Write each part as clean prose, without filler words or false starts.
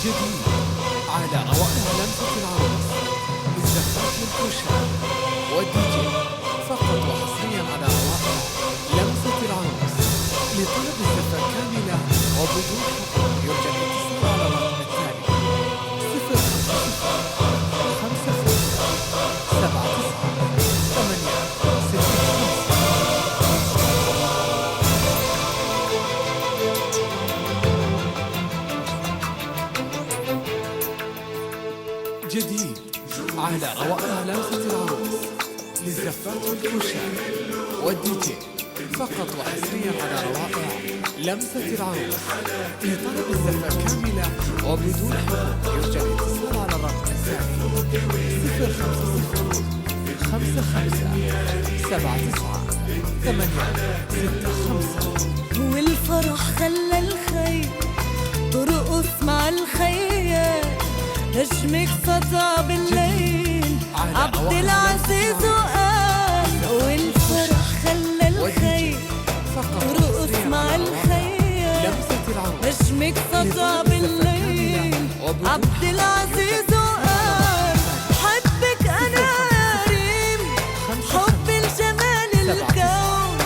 جديد على روائع لمسة العروس للزفات والكوشات والدي جي، فقط وحصريا على روائع لمسة العروس. لطلب الزفة كاملة وبدون حقوق يرجى الاتصال على الرقم التالي 055 جديد على روائع لمسة العروس للزفات والكوشات والدي جي، فقط وحصريا على روائع لمسة العروس. لطلب الزفة كاملة وبدون حقوق يرجى الاتصال على الرقم التالي 055 والفرح خلى الخير ترقص مع الخيال، نجمك سطع بالليل عبد العزيز وقال. والفرح خلى الخير ترقص مع الخيال، نجمك سطع بالليل عبد العزيز وقال. حبك انا يا ريم، حب الجمال الكون،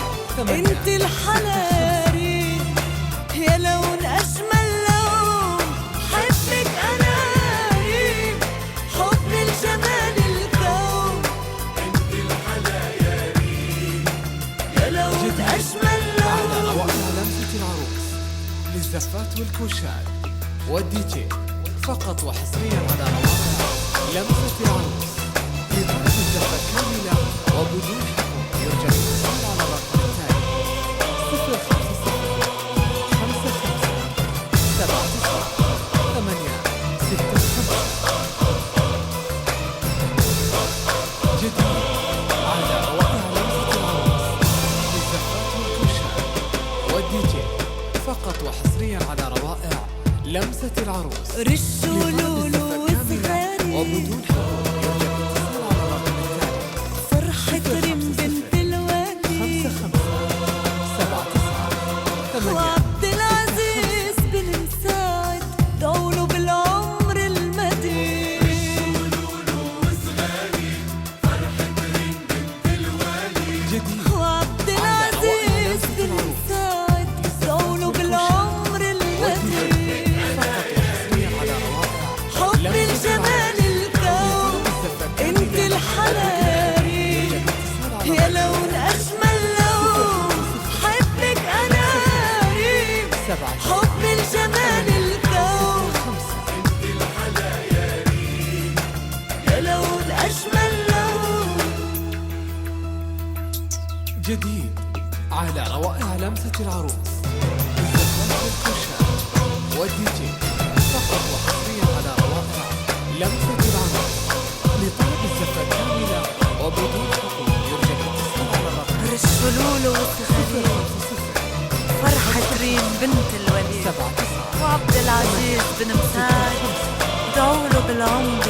انت الحلا يا ريم، يا لون اجمل لون. حبك انا يا ريم، حب الجمال الكون، انت الحلا يا ريم، يا لون اجمل لون. على روائع لمسة العروس للزفات والكوشات والدي جي، فقط وحصريا على روائع لمسة العروس. لطلب الزفة كاملة وبدون حقوق يرجى الاتصال على الرقم التالي 055 جديد على روائع لمسة العروس للزفات والكوشات والدي جي، فقط وحصريا على روائع لمسة العروس. رشوا لولو وصغاري وبدون حقوق يرجى الاتصال على الرقم التالي فرحة ريم بنت الوالي 55 وعبد العزيز بن مساعد، دولوا بالعمر المديد. جديد وعبد العزيز بن مساعد، دولوا بالعمر المديد. وحصريا على روائع حب الجمال الكون، انت الحلا يا ريم، يا لون اجمل لون. حبك انا يا ريم، حب الجمال الكون، انت الحلا يا ريم، يا لون اجمل لون. جديد على روائع لمسة العروس للزفات والكوشات والدي جي، فقط وحصريا على روائع لمسة العروس. لطلب الزفة كاملة وبدون حقوق يرجى الاتصال على الرقم رشوا لولو وصغاري، فرحة ريم بنت الوليد 79 وعبد العزيز بن مساعد، دولوا بالعمر